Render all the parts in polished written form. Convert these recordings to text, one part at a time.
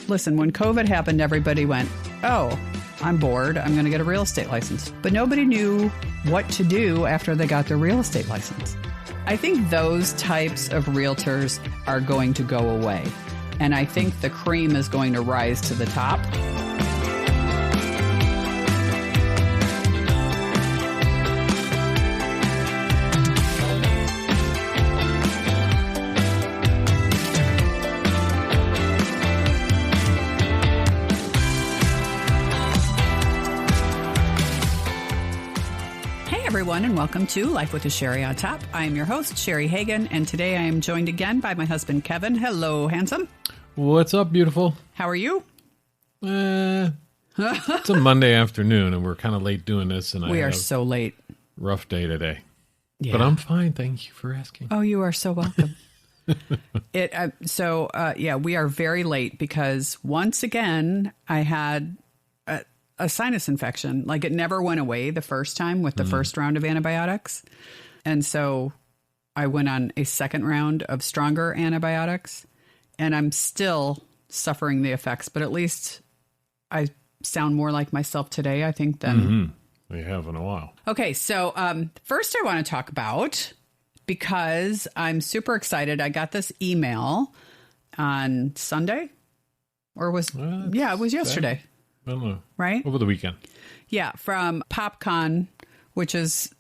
Listen, when COVID happened, everybody went, oh, I'm bored. I'm going to get a real estate license. But nobody knew what to do after they got their real estate license. I think those types of realtors are going to go away. And I think the cream is going to rise to the top. Everyone, and welcome to Life with a Sherry on Top. I am your host, Sherry Hagan, and today I am joined again by my husband, Kevin. Hello, handsome. What's up, beautiful? How are you? It's a Monday afternoon, and we're kind of late doing this, and we are so late. Rough day today, yeah. But I'm fine. Thank you for asking. Oh, you are so welcome. We are very late because once again I had a sinus infection. Like, it never went away the first time with the first round of antibiotics. And so I went on a second round of stronger antibiotics, and I'm still suffering the effects, but at least I sound more like myself today, I think, than we have in a while. Okay. So, first I want to talk about, because I'm super excited. I got this email on Sunday, or it was yesterday. I don't know. Right? Over the weekend. Yeah, from PopCon, which is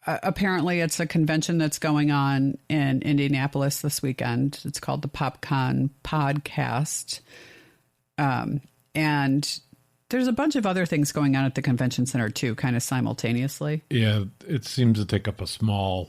apparently it's a convention that's going on in Indianapolis this weekend. It's called the PopCon Podcast. And there's a bunch of other things going on at the convention center too, kind of simultaneously. Yeah, it seems to take up a small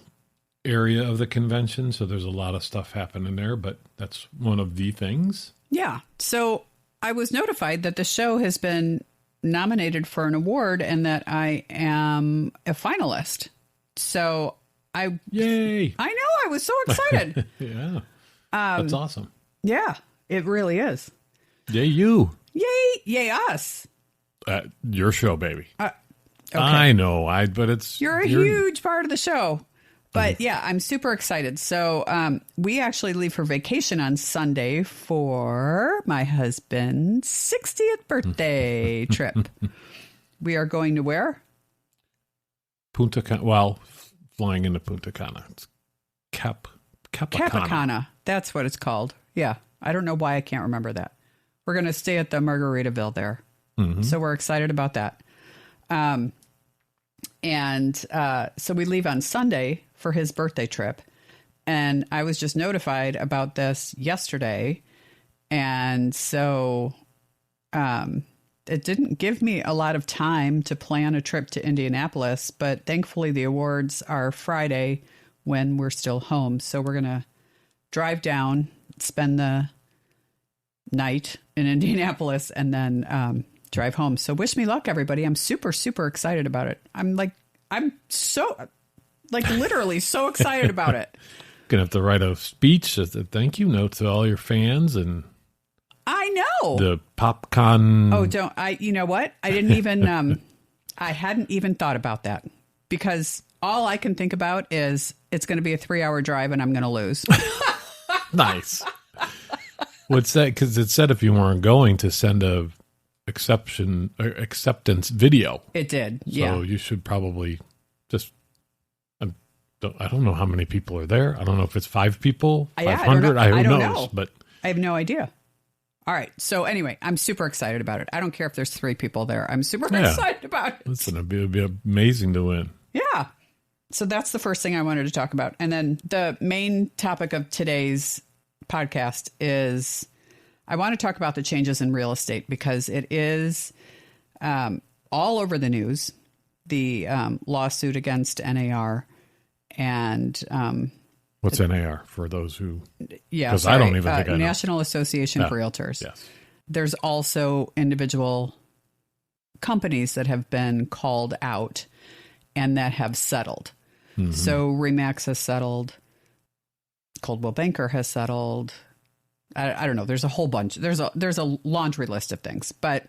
area of the convention, so there's a lot of stuff happening there, but that's one of the things. Yeah. So I was notified that the show has been nominated for an award and that I am a finalist. So Yay! I know, I was so excited. Yeah. That's awesome. Yeah, it really is. Yay, you. Yay us. Your show, baby. Okay. I know, but you're a huge part of the show. But yeah, I'm super excited. So we actually leave for vacation on Sunday for my husband's 60th birthday trip. We are going to where? Punta Cana. Well, flying into Punta Cana. It's Capicana. That's what it's called. Yeah. I don't know why I can't remember that. We're going to stay at the Margaritaville there. Mm-hmm. So we're excited about that. So we leave on Sunday for his birthday trip. And I was just notified about this yesterday. And so it didn't give me a lot of time to plan a trip to Indianapolis, but thankfully the awards are Friday when we're still home. So we're going to drive down, spend the night in Indianapolis, and then drive home. So wish me luck, everybody. I'm super, super excited about it. I'm so, literally so excited about it. Gonna have to write a speech, a thank you note to all your fans, and I know the PopCon. Oh, you know what? I didn't even, I hadn't even thought about that, because all I can think about is it's going to be a 3-hour drive and I'm going to lose. Nice. What's that? Because it said if you weren't going to send a acceptance video. It did. Yeah. So you should probably just, I don't know how many people are there. I don't know if it's 5 people, 500. I don't knows, know. But I have no idea. All right. So anyway, I'm super excited about it. I don't care if there's 3 people there. I'm super excited about it. Listen, it'd be amazing to win. Yeah. So that's the first thing I wanted to talk about. And then the main topic of today's podcast is I want to talk about the changes in real estate, because it is all over the news, the lawsuit against NAR. And what's NAR for those who? Yeah, because I don't even think I know. National Association of Realtors. Yes. There's also individual companies that have been called out and that have settled. Mm-hmm. So Remax has settled. Coldwell Banker has settled. I don't know. There's a whole bunch. There's a laundry list of things. But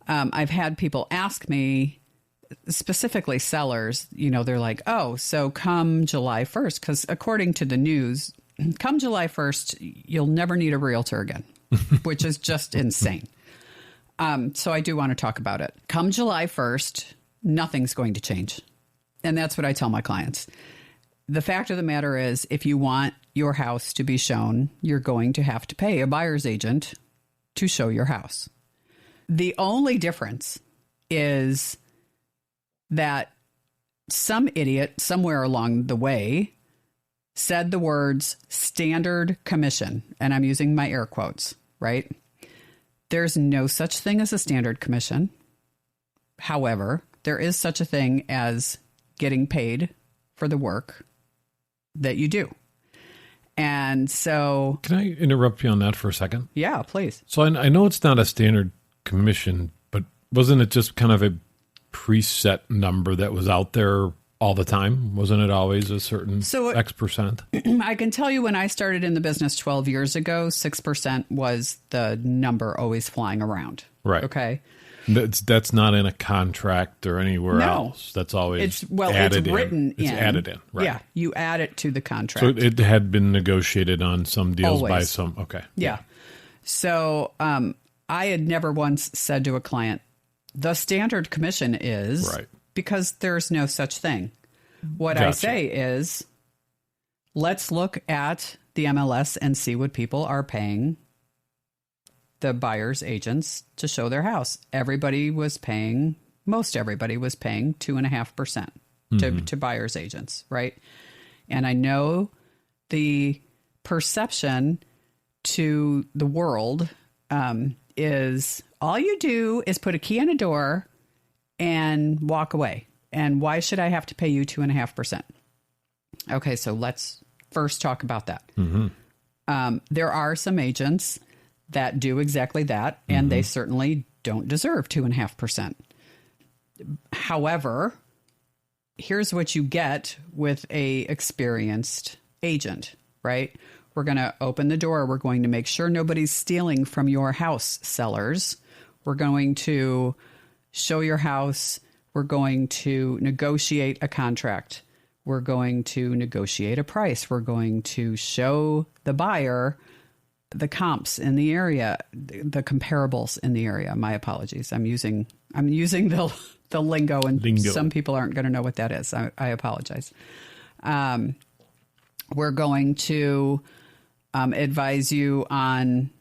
I've had people ask me, specifically sellers, they're like, oh, so come July 1st, because according to the news, come July 1st, you'll never need a realtor again. which is just insane. So I do want to talk about it. Come July 1st, nothing's going to change. And that's what I tell my clients. The fact of the matter is, if you want your house to be shown, you're going to have to pay a buyer's agent to show your house. The only difference is that some idiot somewhere along the way said the words standard commission, and I'm using my air quotes, right? There's no such thing as a standard commission. However, there is such a thing as getting paid for the work that you do. And so... Can I interrupt you on that for a second? Yeah, please. So I know it's not a standard commission, but wasn't it just kind of a preset number that was out there all the time? Wasn't it always a certain X percent? I can tell you when I started in the business 12 years ago, 6% was the number always flying around. Right. Okay. That's not in a contract or anywhere No. else. That's always It's added written in. It's added in. Right. Yeah. You add it to the contract. So it had been negotiated on some deals by Always. some. Okay. Yeah. So I had never once said to a client, the standard commission is Right. because there's no such thing. What I Gotcha. say is, let's look at the MLS and see what people are paying the buyer's agents to show their house. Most everybody was paying 2.5% to buyer's agents, right? And I know the perception to the world is all you do is put a key in a door and walk away. And why should I have to pay you 2.5%? Okay, so let's first talk about that. There are some agents that do exactly that, and they certainly don't deserve 2.5%. However, here's what you get with a experienced agent, right? We're going to open the door. We're going to make sure nobody's stealing from your house, sellers. We're going to show your house. We're going to negotiate a contract. We're going to negotiate a price. We're going to show the buyer the comps in the area, the comparables in the area. My apologies. I'm using the lingo, and some people aren't going to know what that is. I apologize. We're going to advise you on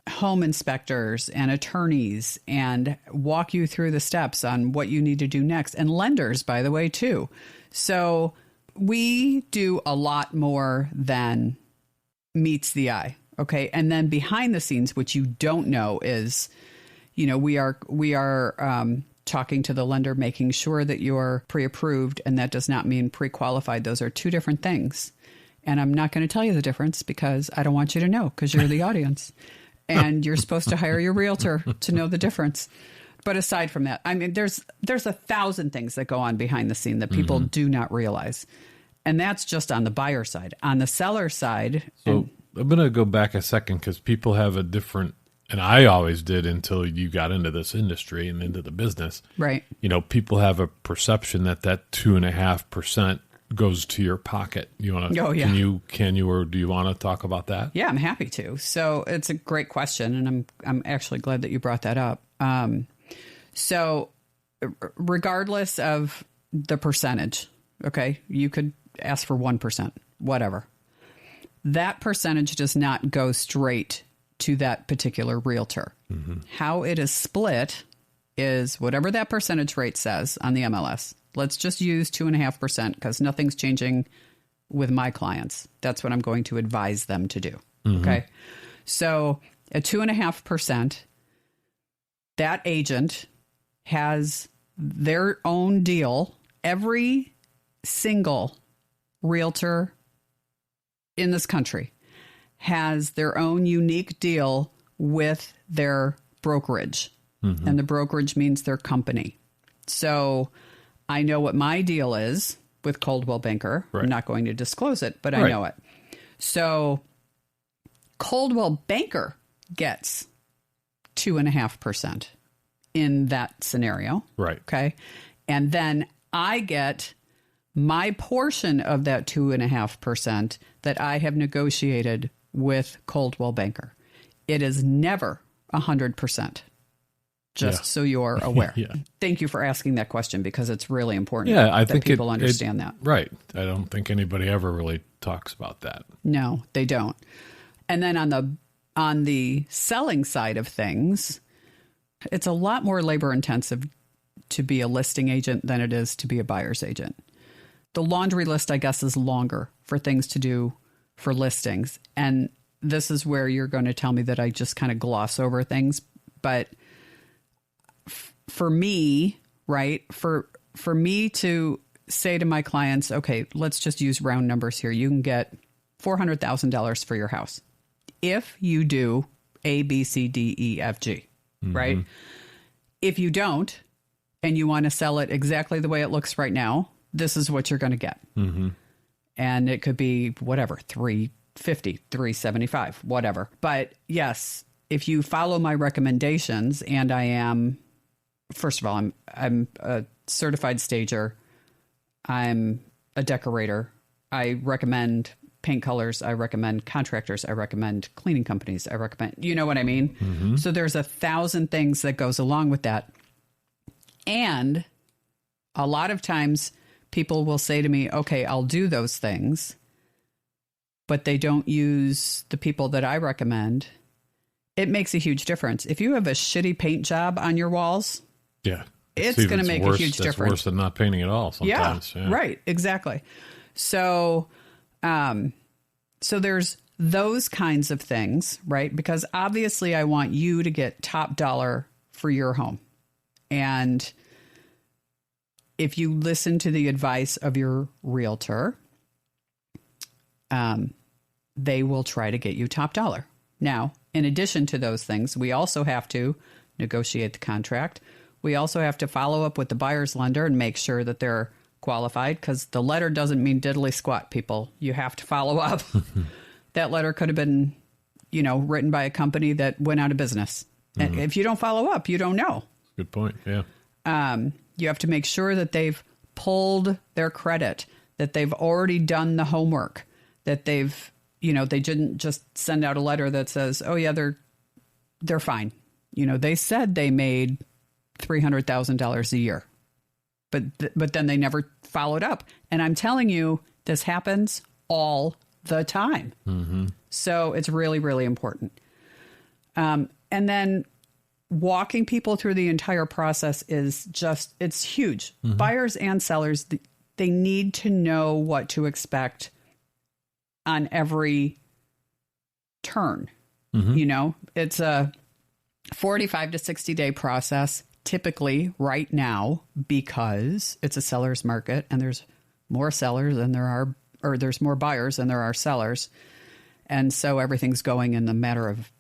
home inspectors and attorneys and walk you through the steps on what you need to do next, and lenders, by the way, too. So we do a lot more than meets the eye. Okay. And then behind the scenes, which you don't know is, we are talking to the lender, making sure that you're pre-approved. And that does not mean pre-qualified. Those are two different things. And I'm not going to tell you the difference because I don't want you to know, because you're the audience and you're supposed to hire your realtor to know the difference. But aside from that, I mean, there's 1,000 things that go on behind the scene that people do not realize. And that's just on the buyer side. On the seller side. So I'm going to go back a second because people have a different, and I always did until you got into this industry and into the business. Right. People have a perception that 2.5% goes to your pocket. You want to? Oh, yeah. Can you, or do you want to talk about that? Yeah, I'm happy to. So it's a great question, and I'm actually glad that you brought that up. So regardless of the percentage, okay, you could ask for 1%, whatever. That percentage does not go straight to that particular realtor. How it is split is whatever that percentage rate says on the MLS. Let's just use 2.5% because nothing's changing with my clients. That's what I'm going to advise them to do. Okay. So at 2.5%, that agent has their own deal. Every single realtor in this country has their own unique deal with their brokerage. And the brokerage means their company. So I know what my deal is with Coldwell Banker. Right. I'm not going to disclose it, but I know it. So Coldwell Banker gets 2.5% in that scenario. Right. Okay. And then I get my portion of that 2.5% that I have negotiated with Coldwell Banker. It is never 100%. Just so you're aware. Thank you for asking that question because it's really important I that think people understand that. Right. I don't think anybody ever really talks about that. No, they don't. And then on the selling side of things, it's a lot more labor intensive to be a listing agent than it is to be a buyer's agent. The laundry list, I guess, is longer for things to do for listings. And this is where you're going to tell me that I just kind of gloss over things. But for me, right, for me to say to my clients, okay, let's just use round numbers here. You can get $400,000 for your house if you do A, B, C, D, E, F, G, right? If you don't, and you want to sell it exactly the way it looks right now, this is what you're going to get. And it could be whatever, $350, $375, whatever. But yes, if you follow my recommendations, and I am, first of all, I'm a certified stager. I'm a decorator. I recommend paint colors. I recommend contractors. I recommend cleaning companies. I recommend, you know what I mean? So there's 1,000 things that goes along with that. And a lot of times people will say to me, okay, I'll do those things, but they don't use the people that I recommend. It makes a huge difference. If you have a shitty paint job on your walls, it's going to make a huge difference. It's worse than not painting at all sometimes. Yeah, right. Exactly. So, so there's those kinds of things, right? Because obviously I want you to get top dollar for your home. And if you listen to the advice of your realtor, they will try to get you top dollar. Now, in addition to those things, we also have to negotiate the contract. We also have to follow up with the buyer's lender and make sure that they're qualified, because the letter doesn't mean diddly squat, people. You have to follow up. That letter could have been, written by a company that went out of business. And if you don't follow up, you don't know. Good point. Yeah. You have to make sure that they've pulled their credit, that they've already done the homework, that they've, they didn't just send out a letter that says, oh yeah, they're fine. They said they made $300,000 a year, but then they never followed up. And I'm telling you, this happens all the time. So it's really, really important. And then walking people through the entire process is just, it's huge. Buyers and sellers, they need to know what to expect on every turn. It's a 45 to 60 day process, typically right now, because it's a seller's market and there's more sellers than there's more buyers than there are sellers. And so everything's going in a matter of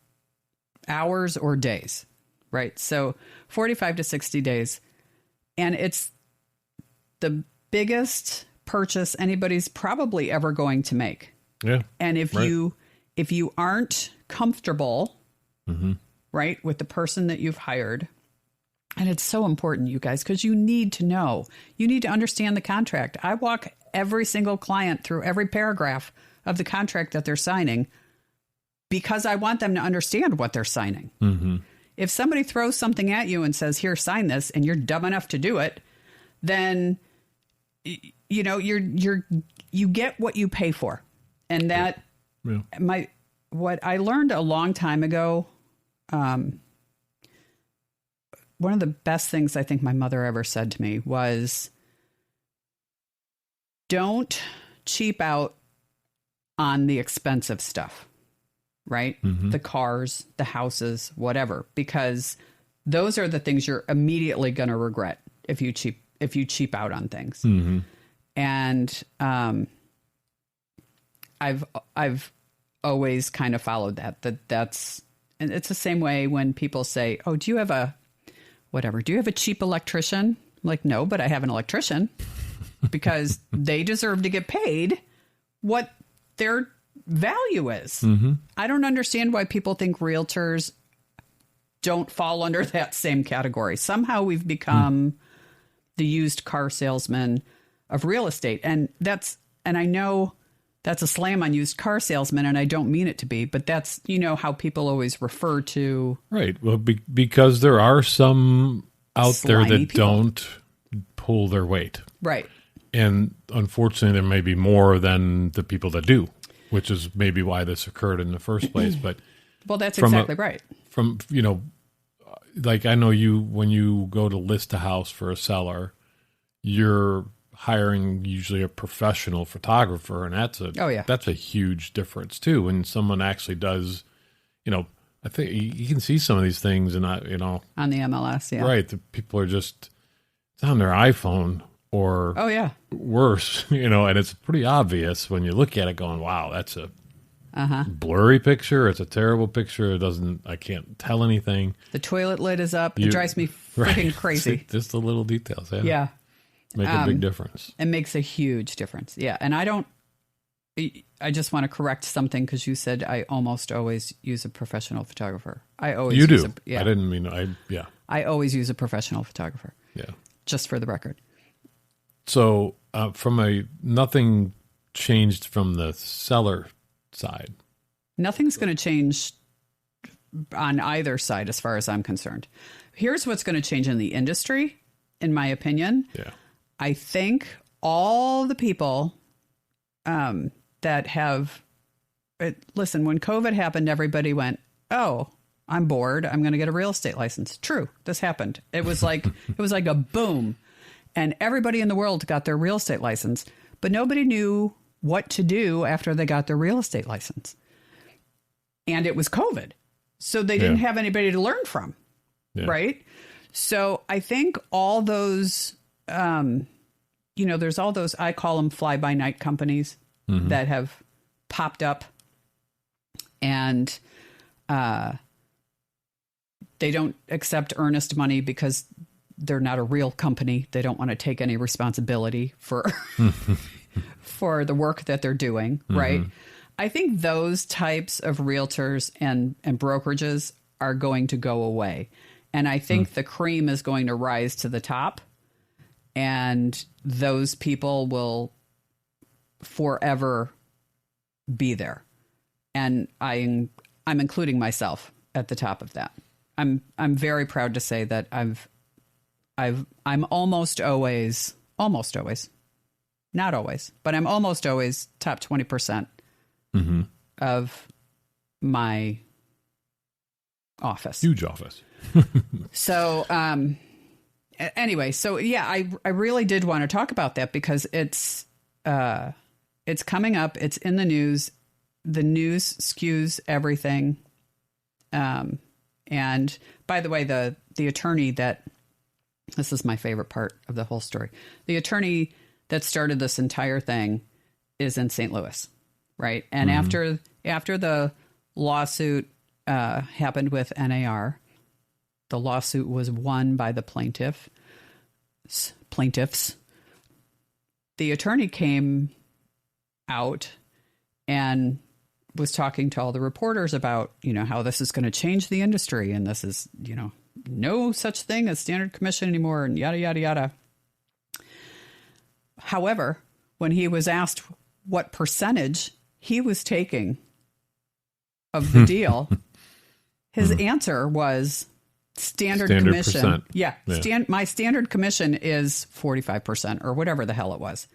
hours or days, right? So 45 to 60 days. And it's the biggest purchase anybody's probably ever going to make. Yeah. And if you aren't comfortable, right, with the person that you've hired, and it's so important, you guys, because you need to know, you need to understand the contract. I walk every single client through every paragraph of the contract that they're signing because I want them to understand what they're signing. If somebody throws something at you and says, here, sign this, and you're dumb enough to do it, then, you get what you pay for. And that, what I learned a long time ago, one of the best things I think my mother ever said to me was, don't cheap out on the expensive stuff, right? The cars, the houses, whatever, because those are the things you're immediately going to regret if you cheap out on things. And I've always kind of followed that's, and it's the same way when people say, oh, do you have a cheap electrician? I'm like, no, but I have an electrician, because they deserve to get paid what their value is. I don't understand why people think realtors don't fall under that same category. Somehow we've become the used car salesman of real estate. And I know That's a slam on used car salesmen, and I don't mean it to be, but that's, how people always refer to. Right. Well, because there are some out there that people don't pull their weight. Right. And unfortunately, there may be more than the people that do, which is maybe why this occurred in the first place. But well, that's exactly right. Like I know when you go to list a house for a seller, you're hiring usually a professional photographer, and that's a huge difference too. When someone actually does, I think you can see some of these things, and on the MLS, yeah, right. The people are just it's on their iPhone or worse, and it's pretty obvious when you look at it, going, "Wow, that's a blurry picture. It's a terrible picture. I can't tell anything. The toilet lid is up. It drives me freaking crazy. Just the little details. Yeah. Make a big difference. It makes a huge difference. Yeah. And I just want to correct something because you said I almost always use a professional photographer. I always use do. I didn't mean, I always use a professional photographer. Yeah. Just for the record. So nothing changed from the seller side. Nothing's going to change on either side as far as I'm concerned. Here's what's going to change in the industry, in my opinion. Yeah. I think all the people that have listen, when COVID happened, everybody went, "Oh, I'm bored. I'm going to get a real estate license." True. This happened. It was like a boom, and everybody in the world got their real estate license, but nobody knew what to do after they got their real estate license. And it was COVID. So they didn't have anybody to learn from. Yeah. Right. So I think all those, there's all those, I call them fly by night companies that have popped up, and they don't accept earnest money because they're not a real company. They don't want to take any responsibility for for the work that they're doing, right? I think those types of realtors and brokerages are going to go away. And I think the cream is going to rise to the top, and those people will forever be there. And I'm including myself at the top of that. I'm very proud to say that I'm almost always, not always, but I'm almost always top 20% of my office. Huge office. So, anyway, so yeah, I really did want to talk about that because it's coming up. It's in the news. The news skews everything. And by the way, the attorney this is my favorite part of the whole story. The attorney that started this entire thing is in St. Louis, right? And after the lawsuit happened with NAR, the lawsuit was won by the plaintiffs. The attorney came out and was talking to all the reporters about, how this is going to change the industry, and this is, no such thing as standard commission anymore, and yada, yada, yada. However, when he was asked what percentage he was taking of the deal, his answer was standard commission. Percent. Yeah. My standard commission is 45% or whatever the hell it was.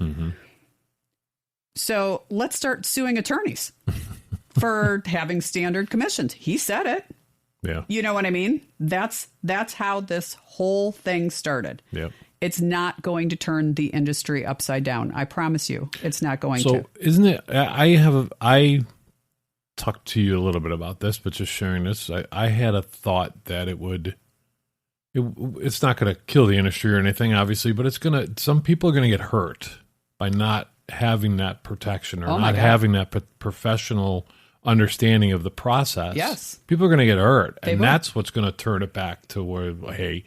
So let's start suing attorneys for having standard commissions. He said it. Yeah. You know what I mean? That's how this whole thing started. Yeah. It's not going to turn the industry upside down. I promise you, it's not going to. So isn't it? I talked to you a little bit about this, but just sharing this, I had a thought that it's not going to kill the industry or anything, obviously, but some people are going to get hurt by not having that protection or not having that professional understanding of the process. Yes. People are going to get hurt. That's what's going to turn it back to where, hey,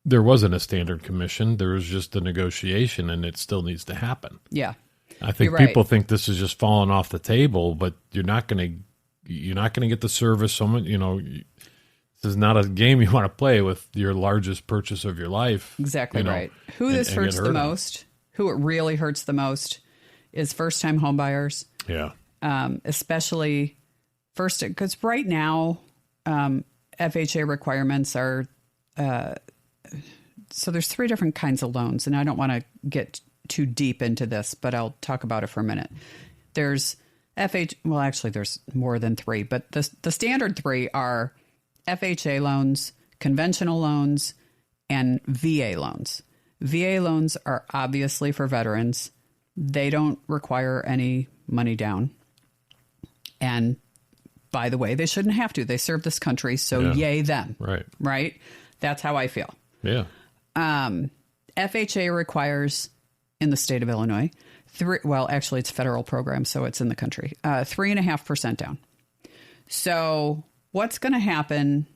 there wasn't a standard commission. There was just a negotiation, and it still needs to happen. Yeah. I think people think this is just falling off the table, but you're not going to get the service. This is not a game you want to play with your largest purchase of your life. Exactly right. Who this hurts the most, who it really hurts the most, is first-time home buyers. Yeah. Especially first, because right now, FHA requirements are, so there's 3 different kinds of loans, and I don't want to get too deep into this, but I'll talk about it for a minute. There's well, actually there's more than 3, but the standard 3 are FHA loans, conventional loans, and VA loans. VA loans are obviously for veterans. They don't require any money down. And by the way, they shouldn't have to. They serve this country, so yay them. Right. Right? That's how I feel. Yeah. FHA requires, in the state of Illinois, actually it's a federal program, so it's in the country, 3.5% down. So what's going to happen,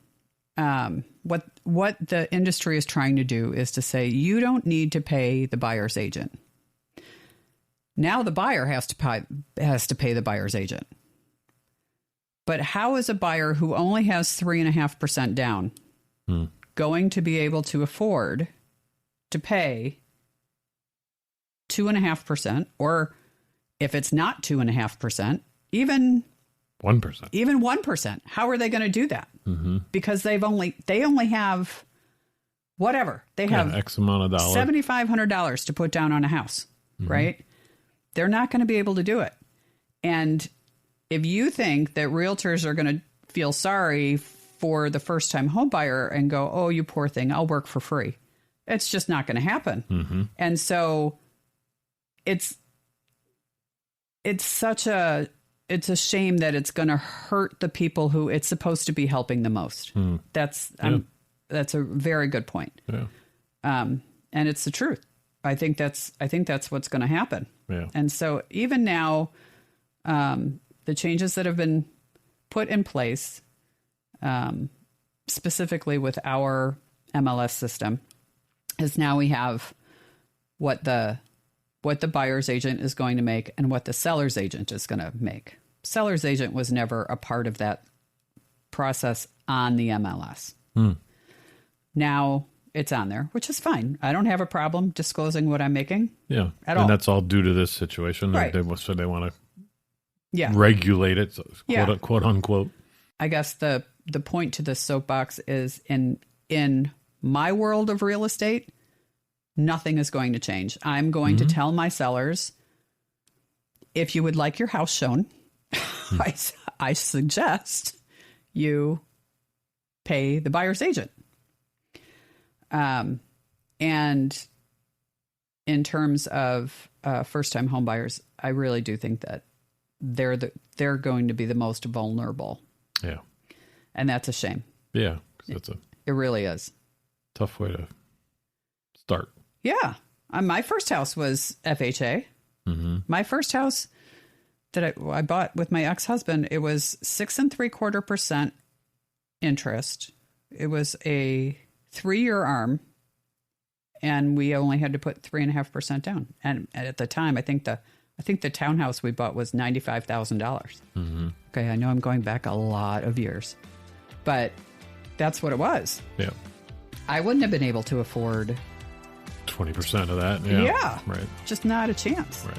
what the industry is trying to do is to say, you don't need to pay the buyer's agent. Now the buyer has to pay the buyer's agent. But how is a buyer who only has 3.5% down going to be able to afford to pay 2.5%, or if it's not 2.5%, even 1%? Even 1%. How are they going to do that? Mm-hmm. Because they only have whatever. They have X amount of dollars. $7,500 to put down on a house, right? They're not going to be able to do it. And if you think that realtors are going to feel sorry for the first-time home buyer and go, oh, you poor thing, I'll work for free, it's just not going to happen. Mm-hmm. And so it's a shame that it's going to hurt the people who it's supposed to be helping the most. That's a very good point. Yeah. And it's the truth. I think that's what's going to happen. Yeah. And so even now, the changes that have been put in place, specifically with our MLS system, is now we have what the buyer's agent is going to make and what the seller's agent is going to make. Seller's agent was never a part of that process on the MLS. Now it's on there, which is fine. I don't have a problem disclosing what I'm making. Yeah. And that's all due to this situation. Right. They want to regulate it, quote unquote. I guess the point to this soapbox is in my world of real estate, nothing is going to change. I'm going to tell my sellers, if you would like your house shown, I suggest you pay the buyer's agent. And in terms of first-time home buyers, I really do think that they're going to be the most vulnerable. Yeah. And that's a shame. Yeah. It really is. Tough way to start. Yeah. My first house was FHA. Mm-hmm. My first house that I bought with my ex-husband, it was 6.75% interest. It was a 3-year ARM, and we only had to put 3.5% down. And at the time, I think the townhouse we bought was $95,000. Mm-hmm. Okay, I know I'm going back a lot of years, but that's what it was. Yeah, I wouldn't have been able to afford 20% of that. Yeah, right. Just not a chance. Right.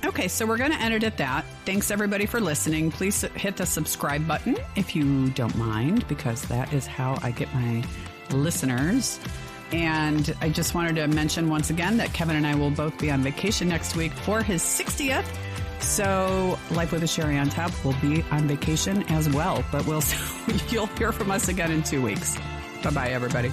Okay, so we're going to end it at that. Thanks, everybody, for listening. Please hit the subscribe button if you don't mind, because that is how I get my listeners. And I just wanted to mention once again that Kevin and I will both be on vacation next week for his 60th. So Life with a Sherry on Top will be on vacation as well. But you'll hear from us again in 2 weeks. Bye-bye, everybody.